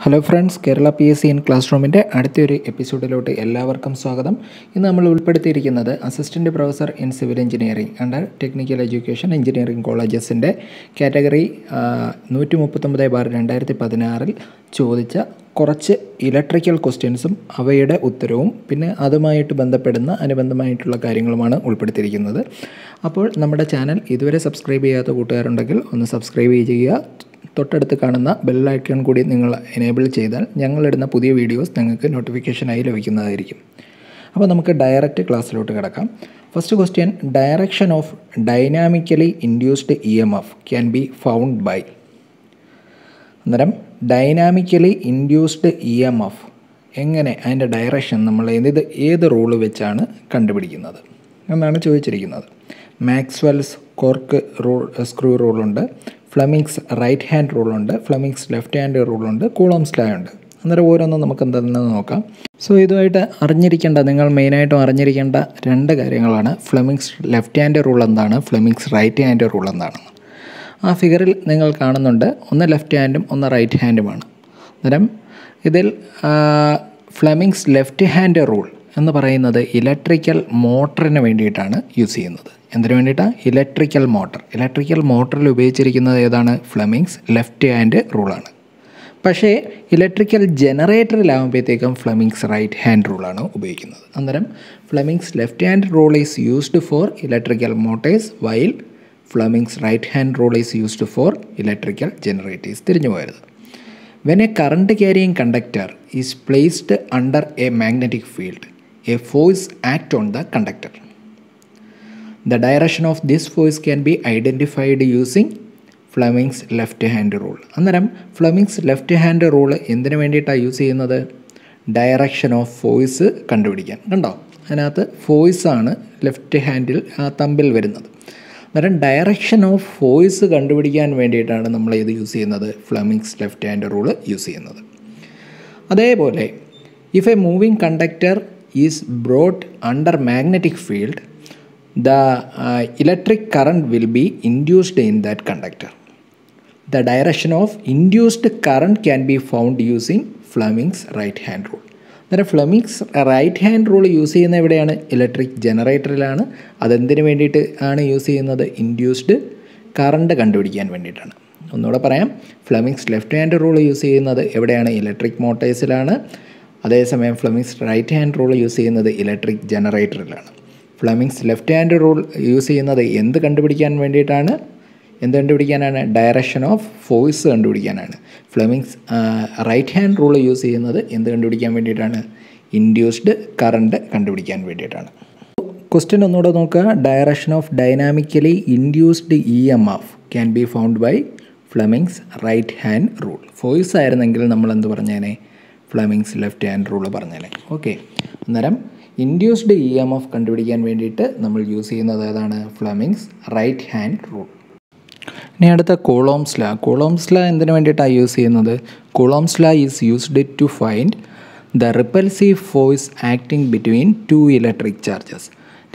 Hello friends, Kerala PSC in class റൂമിൻ്റെ അടുത്തൊരു എപ്പിസോഡിലോട്ട് എല്ലാവർക്കും സ്വാഗതം. ഇന്ന് നമ്മൾ ഉൾപ്പെടുത്തിയിരിക്കുന്നത് assistant professor in civil engineering under technical education engineering കോളേജസിൻ്റെ കാറ്റഗറി 139/2016 ചോദിച്ച കുറച്ച് ഇലക്ട്രിക്കൽ ക്വസ്റ്റ്യൻസും അവയുടെ ഉത്തരവും പിന്നെ അതുമായിട്ട് ബന്ധപ്പെടുന്ന അനുബന്ധമായിട്ടുള്ള കാര്യങ്ങളുമാണ് ഉൾപ്പെടുത്തിയിരിക്കുന്നത്. അപ്പോൾ നമ്മുടെ ചാനൽ ഇതുവരെ സബ്സ്ക്രൈബ് ചെയ്യാത്ത കൂട്ടുകാരുണ്ടെങ്കിൽ ഒന്ന് സബ്സ്ക്രൈബ് ചെയ്യുക. തൊട്ടടുത്ത് കാണുന്ന ബെൽ ഐക്കൺ കൂടി നിങ്ങൾ എനേബിൾ ചെയ്താൽ ഞങ്ങളിടുന്ന പുതിയ വീഡിയോസ് നിങ്ങൾക്ക് നോട്ടിഫിക്കേഷനായി ലഭിക്കുന്നതായിരിക്കും. അപ്പോൾ നമുക്ക് ഡയറക്റ്റ് ക്ലാസ്സിലോട്ട് കിടക്കാം. First question, direction of dynamically induced EMF can be found by. അന്നേരം ഡൈനാമിക്കലി ഇൻഡ്യൂസ്ഡ് EMF എങ്ങനെ അതിൻ്റെ ഡയറക്ഷൻ നമ്മൾ ഏത് റൂള് വെച്ചാണ് കണ്ടുപിടിക്കുന്നത് എന്നാണ് ചോദിച്ചിരിക്കുന്നത്. മാക്സ്വെൽസ് കോർക്ക് റൂൾ സ്ക്രൂ റൂളുണ്ട്, ഫ്ലെമിങ്സ് റൈറ്റ് ഹാൻഡ് റൂളുണ്ട്, ഫ്ലെമിങ്സ് ലെഫ്റ്റ് ഹാൻഡ് റൂളുണ്ട്, കൂളോംസ് ലോ ഉണ്ട്. അന്നേരം ഓരോന്നും നമുക്ക് എന്താണെന്ന് നോക്കാം. സോ ഇതുമായിട്ട് നിങ്ങൾ മെയിനായിട്ടും അറിഞ്ഞിരിക്കേണ്ട രണ്ട് കാര്യങ്ങളാണ്. ഫ്ലെമിങ്സ് ലെഫ്റ്റ് ഹാൻഡ് റൂൾ എന്താണ്, ഫ്ലെമിങ്സ് റൈറ്റ് ഹാൻഡ് റൂൾ എന്താണെന്ന്. ആ ഫിഗറിൽ നിങ്ങൾ കാണുന്നുണ്ട്, ഒന്ന് ലെഫ്റ്റ് ഹാൻഡും ഒന്ന് റൈറ്റ് ഹാൻഡുമാണ്. അന്നേരം ഇതിൽ ഫ്ലെമിങ്സ് ലെഫ്റ്റ് ഹാൻഡ് റൂൾ എന്ന് പറയുന്നത് ഇലക്ട്രിക്കൽ മോട്ടറിന് വേണ്ടിയിട്ടാണ് യൂസ് ചെയ്യുന്നത്. എന്തിനു വേണ്ടിയിട്ടാണ്? ഇലക്ട്രിക്കൽ മോട്ടറിൽ ഉപയോഗിച്ചിരിക്കുന്നത് ഏതാണ്? ഫ്ലെമിങ്സ് ലെഫ്റ്റ് ഹാൻഡ് റൂളാണ്. പക്ഷേ ഇലക്ട്രിക്കൽ ജനറേറ്ററിലാകുമ്പോഴത്തേക്കും ഫ്ലെമിങ്സ് റൈറ്റ് ഹാൻഡ് റൂളാണ് ഉപയോഗിക്കുന്നത്. അന്നേരം Fleming's left hand rule is used for electrical motors while Fleming's right hand rule is used for electrical generators. തിരിഞ്ഞു പോയത്. When a current carrying conductor is placed under a magnetic field, a force acts on the conductor. The direction of this force can be identified using Fleming's left hand rule. അന്നേരം Fleming's left hand rule എന്തിനു വേണ്ടിയിട്ടാണ് use ചെയ്യുന്നത്? Direction of force കണ്ടുപിടിക്കാൻ. കണ്ടോ, അതിനകത്ത് ഫോഴ്സാണ് left handle തമ്പിൽ വരുന്നത്. അന്നേരം direction of force കണ്ടുപിടിക്കാൻ വേണ്ടിയിട്ടാണ് നമ്മൾ ഇത് യൂസ് ചെയ്യുന്നത്, Fleming's left hand rule use ചെയ്യുന്നത്. അതേപോലെ if a moving conductor is brought under magnetic field, the electric current will be induced in that conductor. The direction of induced current can be found using Fleming's right hand rule. അന്നേരം Fleming's right hand rule use ചെയ്യുന്ന എവിടെയാണ്? Electric ജനറേറ്ററിലാണ്. അതെന്തിനു വേണ്ടിയിട്ട് ആണ് use ചെയ്യുന്നത്? Induced current കണ്ടുപിടിക്കാൻ വേണ്ടിയിട്ടാണ്. ഒന്നുകൂടെ പറയാം, Fleming's left hand rule use ചെയ്യുന്നത് എവിടെയാണ്? ഇലക്ട്രിക് മോട്ടേഴ്സിലാണ്. അതേസമയം Fleming's right hand rule use ചെയ്യുന്നത് ഇലക്ട്രിക് ജനറേറ്ററിലാണ്. Fleming's left hand rule use ചെയ്യുന്നത് എന്ത് കണ്ടുപിടിക്കാൻ വേണ്ടിയിട്ടാണ്? എന്ത് കണ്ടുപിടിക്കാനാണ്? ഡയറക്ഷൻ ഓഫ് ഫോഴ്സ് കണ്ടുപിടിക്കാനാണ്. Fleming's right hand rule use ചെയ്യുന്നത് എന്ത് കണ്ടുപിടിക്കാൻ വേണ്ടിയിട്ടാണ്? ഇൻഡ്യൂസ്ഡ് കറണ്ട് കണ്ടുപിടിക്കാൻ വേണ്ടിയിട്ടാണ്. ക്വസ്റ്റ്യൻ ഒന്നുകൂടെ നോക്കുക. Direction of dynamically induced EMF can be found by Fleming's right hand rule. Force ആയിരുന്നെങ്കിൽ നമ്മൾ എന്ത് പറഞ്ഞേനെ? ഫ്ലെമിങ്സ് ലെഫ്റ്റ് ഹാൻഡ് റൂൾ പറഞ്ഞേനെ. ഓക്കെ. അന്നേരം ഇൻഡ്യൂസ്ഡ് EMF കണ്ടുപിടിക്കാൻ വേണ്ടിയിട്ട് നമ്മൾ യൂസ് ചെയ്യുന്നത് ഏതാണ്? Fleming's right hand rule. ഇനി അടുത്ത കൂളോംസ് ലോ. കൂളോംസ് ലോ എന്തിനു വേണ്ടിയിട്ടാണ് യൂസ് ചെയ്യുന്നത്? Coulomb's law is used to find the repulsive force acting between two electric charges.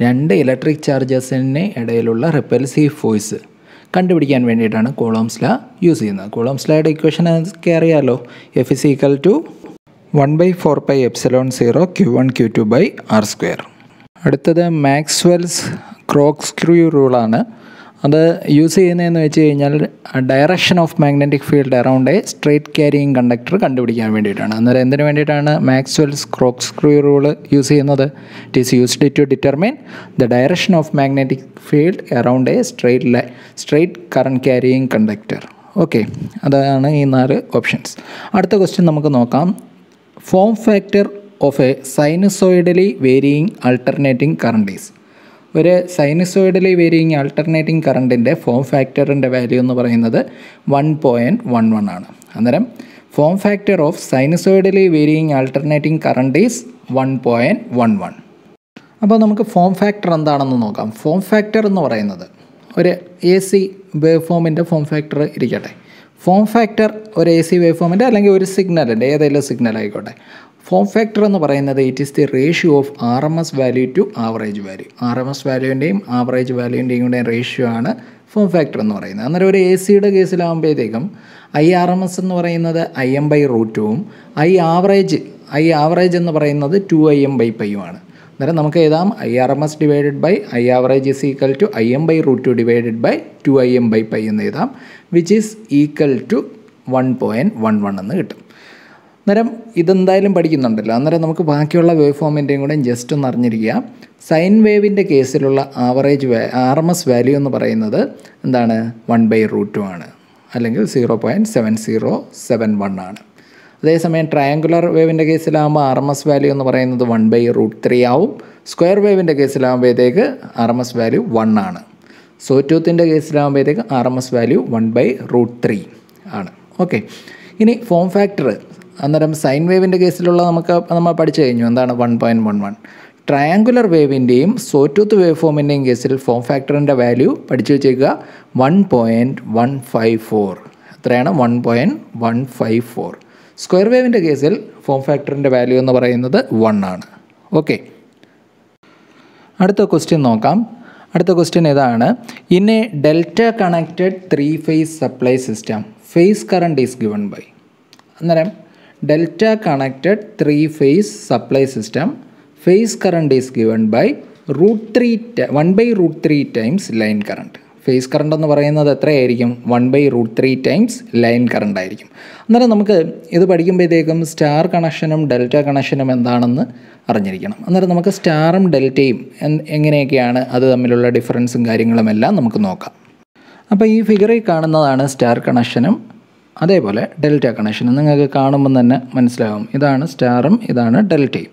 രണ്ട് ഇലക്ട്രിക് ചാർജസിന് ഇടയിലുള്ള റിപ്പൽസീവ് ഫോഴ്സ് കണ്ടുപിടിക്കാൻ വേണ്ടിയിട്ടാണ് കൂളോംസ് ലോ യൂസ് ചെയ്യുന്നത്. കൂളോംസ് ലോയുടെ ഇക്വേഷൻ ഒക്കെ അറിയാമല്ലോ. F is equal to 1/4πε0 Q1 Q2/R². അടുത്തത് മാക്സ്വെൽസ് ക്രോക്ക് സ്ക്രൂ റൂളാണ്. അത് യൂസ് ചെയ്യുന്നതെന്ന് വെച്ച് കഴിഞ്ഞാൽ direction of magnetic field around a straight carrying conductor കണ്ടുപിടിക്കാൻ വേണ്ടിയിട്ടാണ്. അന്നേരം എന്തിനു വേണ്ടിയിട്ടാണ് Maxwell's cork screw rule use ചെയ്യുന്നത്? It is used to determine the direction of magnetic field around a straight current carrying conductor. Okay, അതാണ് ഈ 4 options. അടുത്ത question നമുക്ക് നോക്കാം. Form factor of a sinusoidally varying alternating current is. ഒരു സൈനുസോയിഡലി varying ആൾട്ടർനേറ്റിംഗ് കറണ്ടിൻ്റെ ഫോം ഫാക്ടറിൻ്റെ വാല്യൂ എന്ന് പറയുന്നത് 1.11 ആണ്. അന്നേരം form factor of sinusoidally varying alternating current is 1.11. അപ്പോൾ നമുക്ക് ഫോം ഫാക്ടർ എന്താണെന്ന് നോക്കാം. ഫോം ഫാക്ടർ എന്ന് പറയുന്നത് ഒരു AC വേവ് ഫോമിൻ്റെ ഫോം ഫാക്ടർ ഇരിക്കട്ടെ. ഫോം ഫാക്ടർ ഒരു AC വേവ് ഫോമിൻ്റെ അല്ലെങ്കിൽ ഒരു സിഗ്നലിൻ്റെ ഏതെങ്കിലും സിഗ്നൽ ആയിക്കോട്ടെ. ഫോം ഫാക്ടർ എന്ന് പറയുന്നത് it is the ratio of RMS value to average value. RMS വാല്യൂവിൻ്റെയും ആവറേജ് വാല്യൂവിൻ്റെയും കൂടെ റേഷ്യോ ആണ് ഫോം ഫാക്ടർ എന്ന് പറയുന്നത്. അന്നേരം ഒരു AC യുടെ കേസിലാകുമ്പോഴത്തേക്കും IRMS എന്ന് പറയുന്നത് Im/√2ഉം ഐ ആവറേജ് എന്ന് പറയുന്നത് 2Im/πയുമാണ്. അന്നേരം നമുക്ക് എഴുതാം IRMS divided by I average is equal to Im/√2 divided by 2Im/π എന്ന് എഴുതാം, വിച്ച് ഈസ് ഈക്വൽ ടു 1.11 എന്ന് കിട്ടും. അന്നേരം ഇതെന്തായാലും പഠിക്കുന്നുണ്ടല്ലോ, അന്നേരം നമുക്ക് ബാക്കിയുള്ള വേവ് ഫോമിൻ്റെയും കൂടെ ജസ്റ്റ് ഒന്ന് അറിഞ്ഞിരിക്കുക. സൈൻ വേവിൻ്റെ കേസിലുള്ള RMS വാല്യൂ എന്ന് പറയുന്നത് എന്താണ്? 1/√2 ആണ്, അല്ലെങ്കിൽ 0.7071 ആണ്. അതേസമയം ട്രയാങ്കുലർ വേവിൻ്റെ കേസിലാകുമ്പോൾ RMS വാല്യൂ എന്ന് പറയുന്നത് 1/√3 ആവും. സ്ക്വയർ വേവിൻ്റെ കേസിലാകുമ്പോഴത്തേക്ക് RMS വാല്യൂ 1 ആണ്. സോ ടൂത്തിൻ്റെ കേസിലാകുമ്പോഴത്തേക്ക് RMS വാല്യൂ 1/√3 ആണ്. ഓക്കെ, ഇനി ഫോം ഫാക്ടർ. അന്നേരം സൈൻ വേവിൻ്റെ കേസിലുള്ള നമ്മൾ പഠിച്ചു കഴിഞ്ഞു എന്താണ് 1.11. ട്രയാങ്കുലർ വേവിൻ്റെയും സോറ്റൂത്ത് വേവ് ഫോമിൻ്റെയും കേസിൽ ഫോം ഫാക്ടറിൻ്റെ വാല്യൂ പഠിച്ചു വെച്ചേക്കുക 1.154. എത്രയാണ്? 1.154. സ്ക്വയർ വേവിൻ്റെ കേസിൽ ഫോം ഫാക്ടറിൻ്റെ വാല്യൂ എന്ന് പറയുന്നത് 1 ആണ്. ഓക്കെ, അടുത്ത ക്വസ്റ്റ്യൻ നോക്കാം. അടുത്ത ക്വസ്റ്റ്യൻ ഇതാണ്. In a delta connected 3-phase supply system phase current is given by. അന്നേരം delta connected 3-phase supply system phase current is given by 1/√3 times line current. Phase current എന്ന് പറയുന്നത് എത്രയായിരിക്കും? 1/√3 ടൈംസ് ലൈൻ കറണ്ട് ആയിരിക്കും. അന്നേരം നമുക്ക് ഇത് പഠിക്കുമ്പോഴത്തേക്കും star കണക്ഷനും delta കണക്ഷനും എന്താണെന്ന് അറിഞ്ഞിരിക്കണം. അന്നേരം നമുക്ക് സ്റ്റാറും ഡെൽറ്റയും എങ്ങനെയൊക്കെയാണ് അത് തമ്മിലുള്ള ഡിഫറൻസും കാര്യങ്ങളും എല്ലാം നമുക്ക് നോക്കാം. അപ്പോൾ ഈ ഫിഗറിൽ കാണുന്നതാണ് സ്റ്റാർ കണക്ഷനും അതേപോലെ ഡെൽറ്റ കണക്ഷനും. നിങ്ങൾക്ക് കാണുമ്പം തന്നെ മനസ്സിലാവും ഇതാണ് സ്റ്റാറും ഇതാണ് ഡെൽറ്റയും.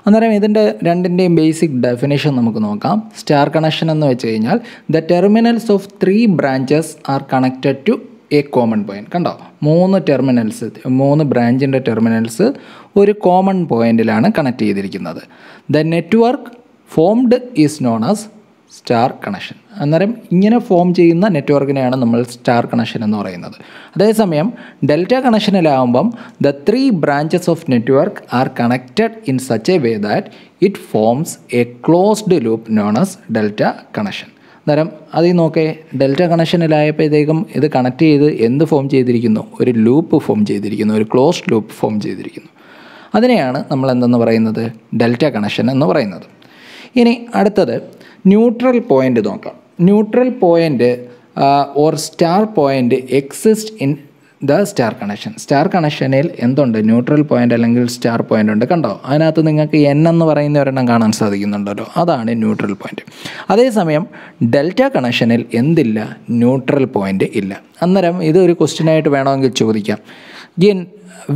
അന്നേരം ഇതിൻ്റെ രണ്ടിൻ്റെയും ബേസിക് ഡെഫിനേഷൻ നമുക്ക് നോക്കാം. സ്റ്റാർ കണക്ഷൻ എന്ന് വെച്ച് കഴിഞ്ഞാൽ the terminals of 3 branches are connected to a common point. കണ്ടോ, 3 ബ്രാഞ്ചിൻ്റെ ടെർമിനൽസ് ഒരു കോമൺ പോയിൻറ്റിലാണ് കണക്ട് ചെയ്തിരിക്കുന്നത്. The network formed is known as star connection. അന്നേരം ഇങ്ങനെ ഫോം ചെയ്യുന്ന നെറ്റ്വർക്കിനെയാണ് നമ്മൾ സ്റ്റാർ കണക്ഷൻ എന്ന് പറയുന്നത്. അതേസമയം ഡെൽറ്റ കണക്ഷനിലാവുമ്പം the 3 branches of network are connected in such a way that it forms a closed loop known as delta connection. അന്നേരം അതിൽ നോക്കേ, ഡെൽറ്റ കണക്ഷനിലായപ്പോഴത്തേക്കും ഇത് കണക്ട് ചെയ്ത് എന്ത് ഫോം ചെയ്തിരിക്കുന്നു? ഒരു ലൂപ്പ് ഫോം ചെയ്തിരിക്കുന്നു, ഒരു ക്ലോസ്ഡ് ലൂപ്പ് ഫോം ചെയ്തിരിക്കുന്നു. അതിനെയാണ് നമ്മൾ എന്തെന്ന് പറയുന്നത്? ഡെൽറ്റ കണക്ഷൻ എന്ന് പറയുന്നത്. ഇനി അടുത്തത് ന്യൂട്രൽ പോയിൻ്റ് നോക്കാം. Neutral point or star point exist in the star connection. Star കണക്ഷനിൽ എന്തുണ്ട്? ന്യൂട്രൽ പോയിൻ്റ് അല്ലെങ്കിൽ സ്റ്റാർ പോയിൻ്റ് ഉണ്ട്. കണ്ടോ, അതിനകത്ത് നിങ്ങൾക്ക് N എന്ന് പറയുന്ന ഒരെണ്ണം കാണാൻ സാധിക്കുന്നുണ്ടല്ലോ, അതാണ് ന്യൂട്രൽ പോയിൻ്റ്. അതേസമയം ഡെൽറ്റ കണക്ഷനിൽ എന്തില്ല? ന്യൂട്രൽ പോയിൻ്റ് ഇല്ല. അന്നേരം ഇതൊരു ക്വസ്റ്റ്യനായിട്ട് വേണമെങ്കിൽ ചോദിക്കാം, in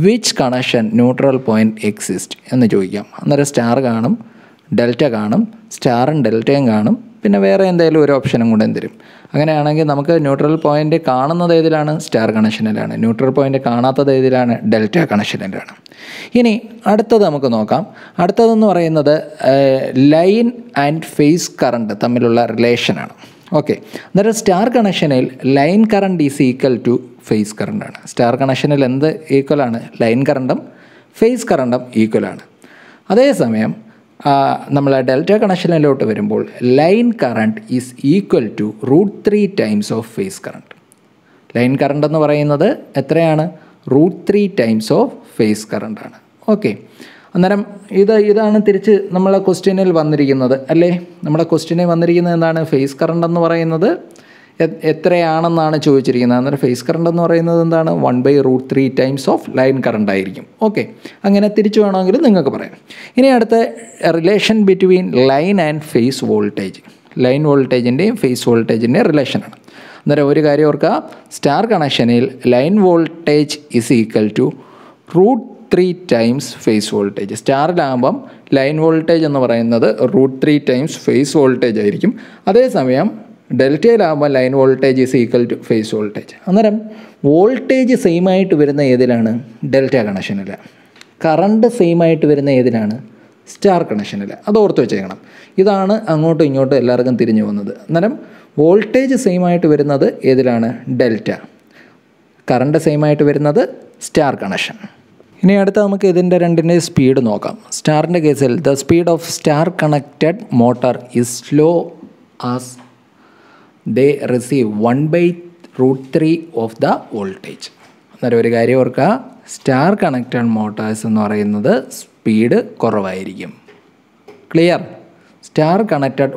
which connection neutral point exist എന്ന് ചോദിക്കാം. അന്നേരം സ്റ്റാർ കാണും, ഡെൽറ്റ കാണും, സ്റ്റാറും ഡെൽറ്റയും കാണും, പിന്നെ വേറെ എന്തെങ്കിലും ഒരു ഓപ്ഷനും കൂടെ തരും. അങ്ങനെയാണെങ്കിൽ നമുക്ക് ന്യൂട്രൽ പോയിൻ്റ് കാണുന്നത് ഏതിലാണ്? സ്റ്റാർ കണക്ഷനിലാണ്. ന്യൂട്രൽ പോയിൻ്റ് കാണാത്തത് ഏതിലാണ്? ഡെൽറ്റ കണക്ഷനിലാണ്. ഇനി അടുത്തത് നമുക്ക് നോക്കാം. അടുത്തതെന്ന് പറയുന്നത് ലൈൻ ആൻഡ് ഫേസ് കറണ്ട് തമ്മിലുള്ള റിലേഷനാണ്. ഓക്കെ, അന്നേരം സ്റ്റാർ കണക്ഷനിൽ line current is equal to phase കറണ്ടാണ്. സ്റ്റാർ കണക്ഷനിൽ എന്ത് ഈക്വലാണ്? ലൈൻ കറണ്ടും ഫേസ് കറണ്ടും ഈക്വലാണ്. അതേസമയം നമ്മൾ ഡെൽറ്റ കണക്ഷനിലോട്ട് വരുമ്പോൾ line current is equal to √3 times of phase current. Line current എന്ന് പറയുന്നത് എത്രയാണ്? √3 ടൈംസ് ഓഫ് ഫേസ് കറണ്ടാണ്. ഓക്കെ, അന്നേരം ഇതാണ് തിരിച്ച് നമ്മളെ ക്വസ്റ്റ്യനിൽ വന്നിരിക്കുന്നത് അല്ലേ? നമ്മുടെ ക്വസ്റ്റ്യനിൽ വന്നിരിക്കുന്നത് എന്താണ്? ഫേസ് കറണ്ട് എന്ന് പറയുന്നത് എത്രയാണെന്നാണ് ചോദിച്ചിരിക്കുന്നത്. അന്നേരം ഫേസ് കറണ്ട് എന്ന് പറയുന്നത് എന്താണ്? 1/√3 ടൈംസ് ഓഫ് ലൈൻ കറണ്ട് ആയിരിക്കും. ഓക്കെ, അങ്ങനെ തിരിച്ചു വേണമെങ്കിൽ നിങ്ങൾക്ക് പറയാം. ഇനി അടുത്ത relation between line and phase voltage. Line വോൾട്ടേജിൻ്റെയും ഫേസ് വോൾട്ടേജിൻ്റെയും റിലേഷനാണ്. അന്നേരം ഒരു കാര്യം ഓർക്കുക, സ്റ്റാർ കണക്ഷനിൽ line voltage is equal to √3 times phase voltage. സ്റ്റാറിലാകുമ്പം ലൈൻ വോൾട്ടേജ് എന്ന് പറയുന്നത് √3 ടൈംസ് ഫേസ് വോൾട്ടേജ് ആയിരിക്കും. അതേസമയം ഡെൽറ്റയിലാകുമ്പോൾ line voltage is equal to phase voltage. അന്നേരം വോൾട്ടേജ് സെയിം ആയിട്ട് വരുന്ന ഏതിലാണ്? ഡെൽറ്റ കണക്ഷനിൽ. കറണ്ട് സെയിം ആയിട്ട് വരുന്ന ഏതിലാണ്? സ്റ്റാർ കണക്ഷനിൽ. അത് ഓർത്ത് വെച്ചേക്കണം. ഇതാണ് അങ്ങോട്ടും ഇങ്ങോട്ടും എല്ലാവർക്കും തിരിഞ്ഞു പോകുന്നത്. അന്നേരം വോൾട്ടേജ് സെയിം ആയിട്ട് വരുന്നത് ഏതിലാണ്? ഡെൽറ്റ. കറണ്ട് സെയിം ആയിട്ട് വരുന്നത് സ്റ്റാർ കണക്ഷൻ. ഇനി അടുത്ത നമുക്ക് ഇതിൻ്റെ രണ്ടിൻ്റെ സ്പീഡ് നോക്കാം. സ്റ്റാറിൻ്റെ കേസിൽ the speed of star connected motor is slow as they receive 1/√3 of the voltage. അന്നേരം ഒരു കാര്യം ഓർക്കുക, സ്റ്റാർ കണക്റ്റഡ് മോട്ടോഴ്സ് എന്ന് പറയുന്നത് സ്പീഡ് കുറവായിരിക്കും. ക്ലിയർ? സ്റ്റാർ കണക്റ്റഡ്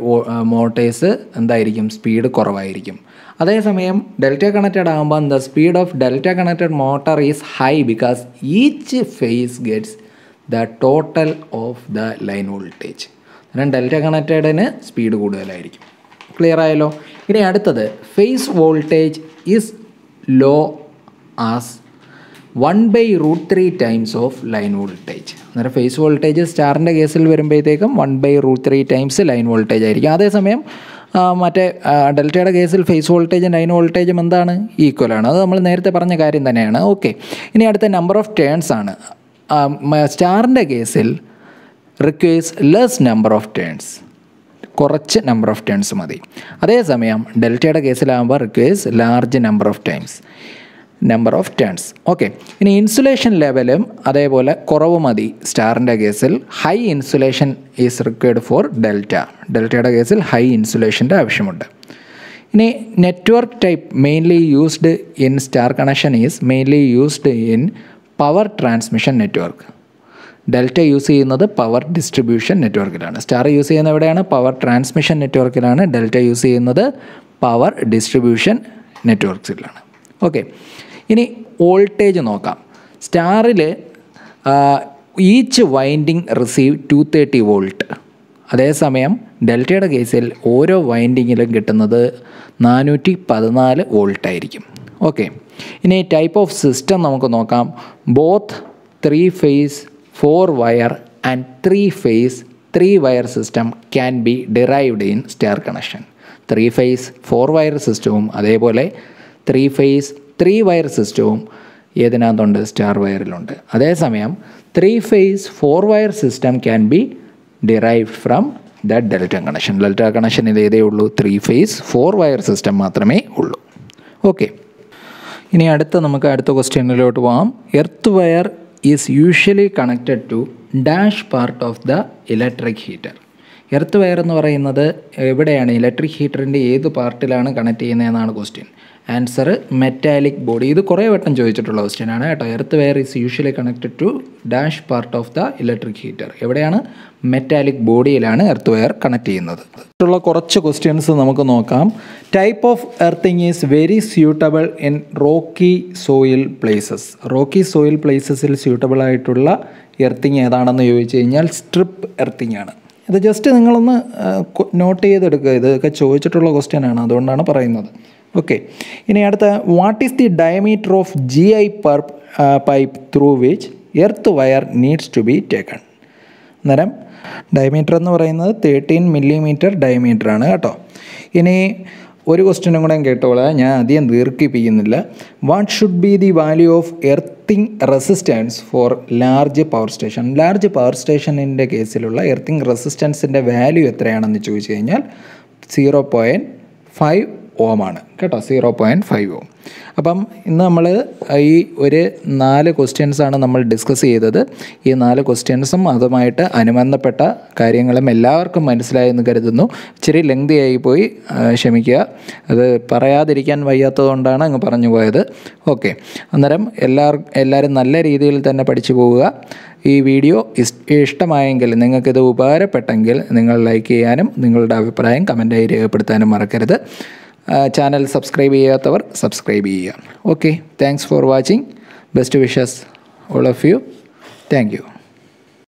മോട്ടേഴ്സ് എന്തായിരിക്കും? സ്പീഡ് കുറവായിരിക്കും. അതേസമയം ഡെൽറ്റ കണക്റ്റഡ് ആകുമ്പോൾ the speed of delta connected motor is high because each phase gets the total of the line voltage. കാരണം ഡെൽറ്റ കണക്റ്റഡിന് സ്പീഡ് കൂടുതലായിരിക്കും. ക്ലിയർ ആയല്ലോ? ഇനി അടുത്തത്, phase voltage is low as 1/√3 times of line voltage. അന്നേരം phase voltage സ്റ്റാറിൻ്റെ കേസിൽ വരുമ്പോഴത്തേക്കും 1/√3 ടൈംസ് ലൈൻ വോൾട്ടേജ് ആയിരിക്കും. അതേസമയം മറ്റേ ഡെൽറ്റയുടെ കേസിൽ ഫേസ് വോൾട്ടേജും ലൈൻ വോൾട്ടേജും എന്താണ്? ഈക്വലാണ്. അത് നമ്മൾ നേരത്തെ പറഞ്ഞ കാര്യം തന്നെയാണ്. ഓക്കെ, ഇനി അടുത്ത നമ്പർ ഓഫ് ടേൺസ് ആണ്. സ്റ്റാറിൻ്റെ കേസിൽ requires less number of turns, കുറച്ച് നമ്പർ ഓഫ് ടേൺസ് മതി. അതേസമയം ഡെൽറ്റയുടെ കേസിലാകുമ്പോൾ requires large number of turns. Okay, ഇനി ഇൻസുലേഷൻ ലെവലും അതേപോലെ കുറവ് മതി. സ്റ്റാറിൻ്റെ കേസിൽ high insulation is required for ഡെൽറ്റയുടെ കേസിൽ ഹൈ ഇൻസുലേഷൻ്റെ ആവശ്യമുണ്ട്. ഇനി network type mainly used in star connection is mainly used in power transmission network. Delta use ചെയ്യുന്നത് പവർ ഡിസ്ട്രിബ്യൂഷൻ നെറ്റ്വർക്കിലാണ്. സ്റ്റാർ യൂസ് ചെയ്യുന്നത് എവിടെയാണ്? പവർ ട്രാൻസ്മിഷൻ നെറ്റ്വർക്കിലാണ്. ഡെൽറ്റ യൂസ് ചെയ്യുന്നത് പവർ ഡിസ്ട്രിബ്യൂഷൻ നെറ്റ്വർക്ക്സിലാണ്. ഓക്കെ, ഇനി വോൾട്ടേജ് നോക്കാം. സ്റ്റാറിൽ ഈച്ച് വൈൻഡിങ് റിസീവ് 230 വോൾട്ട്. അതേസമയം ഡെൽറ്റയുടെ കേസിൽ ഓരോ വൈൻഡിങ്ങിലും കിട്ടുന്നത് 414 വോൾട്ടായിരിക്കും. ഓക്കെ, ഇനി ടൈപ്പ് ഓഫ് സിസ്റ്റം നമുക്ക് നോക്കാം. Both 3 phase 4 wire and 3 phase 3 wire system can be derived in star connection. 3 phase 4 wire സിസ്റ്റവും അതേപോലെ 3 ഫേസ് 3 വയർ സിസ്റ്റവും ഏതിനകത്തുണ്ട്? സ്റ്റാർ വയറിലുണ്ട്. അതേസമയം 3 phase 4 wire system can be derived from the delta connection. Delta കണക്ഷനിൽ ഏതേ ഉള്ളൂ? 3 ഫേസ് 4 വയർ സിസ്റ്റം മാത്രമേ ഉള്ളൂ. ഓക്കെ, ഇനി നമുക്ക് അടുത്ത ക്വസ്റ്റ്യനിലോട്ട് പോകാം. Earth wire is usually connected to dash part of the electric heater. Earth wire എന്ന് പറയുന്നത് എവിടെയാണ്? ഇലക്ട്രിക് ഹീറ്ററിൻ്റെ ഏത് പാർട്ടിലാണ് കണക്ട് ചെയ്യുന്നതെന്നാണ് ക്വസ്റ്റ്യൻ. Answer metallic body. ഇത് കുറേ വട്ടം ചോദിച്ചിട്ടുള്ള ക്വസ്റ്റ്യൻ ആണ് കേട്ടോ. Earth wire is usually connected to dash part of the electric heater. എവിടെയാണ്? മെറ്റാലിക് ബോഡിയിലാണ് എർത്ത് വയർ കണക്ട് ചെയ്യുന്നത്. ഉള്ള കുറച്ച് ക്വസ്റ്റ്യൻസ് നമുക്ക് നോക്കാം. Type of earthing is very suitable in Rocky soil places. Rocky soil പ്ലേസസിൽ സ്യൂട്ടബിൾ ആയിട്ടുള്ള എർത്തിങ് ഏതാണെന്ന് ചോദിച്ചു കഴിഞ്ഞാൽ സ്ട്രിപ്പ് എർത്തിങ് ആണ്. ഇത് ജസ്റ്റ് നിങ്ങളൊന്ന് നോട്ട് ചെയ്തെടുക്കുക. ഇതൊക്കെ ചോദിച്ചിട്ടുള്ള ക്വസ്റ്റ്യൻ ആണ്, അതുകൊണ്ടാണ് പറയുന്നത്. ഓക്കെ, ഇനി അടുത്ത, what is the diameter of GI pipe through which earth wire needs to be taken. അന്നേരം ഡയമീറ്റർ എന്ന് പറയുന്നത് 13 മില്ലിമീറ്റർ ഡയമീറ്റർ ആണ് കേട്ടോ. ഇനി ഒരു ക്വസ്റ്റ്യനും കൂടെ കേട്ടോളാം, ഞാൻ അധികം ദീർഘിപ്പിക്കുന്നില്ല. What should be the value of earthing resistance for large power station. Large power സ്റ്റേഷനിൻ്റെ കേസിലുള്ള എർത്തിങ് റെസിസ്റ്റൻസിൻ്റെ വാല്യൂ എത്രയാണെന്ന് ചോദിച്ചു കഴിഞ്ഞാൽ 0.5 ഓം ആണ് കേട്ടോ. 0.5 ഓം. അപ്പം ഇന്ന് നമ്മൾ ഈ ഒരു 4 ക്വസ്റ്റ്യൻസാണ് നമ്മൾ ഡിസ്കസ് ചെയ്തത്. ഈ 4 ക്വസ്റ്റ്യൻസും അതുമായിട്ട് അനുബന്ധപ്പെട്ട കാര്യങ്ങളും എല്ലാവർക്കും മനസ്സിലായെന്ന് കരുതുന്നു. ഇച്ചിരി ലെങ്തി ആയിപ്പോയി, ക്ഷമിക്കുക. അത് പറയാതിരിക്കാൻ വയ്യാത്തതുകൊണ്ടാണ് അങ്ങ് പറഞ്ഞു പോയത്. ഓക്കെ, അന്നേരം എല്ലാവരും നല്ല രീതിയിൽ തന്നെ പഠിച്ചു പോവുക. ഈ വീഡിയോ ഇഷ്ടമായെങ്കിൽ, നിങ്ങൾക്കിത് ഉപകാരപ്പെട്ടെങ്കിൽ നിങ്ങൾ ലൈക്ക് ചെയ്യാനും നിങ്ങളുടെ അഭിപ്രായം കമൻറ്റായി രേഖപ്പെടുത്താനും മറക്കരുത്. ചാനൽ സബ്സ്ക്രൈബ് ചെയ്യാത്തവർ സബ്സ്ക്രൈബ് ചെയ്യുക. Okay, thanks for watching. Best wishes all of you. Thank U.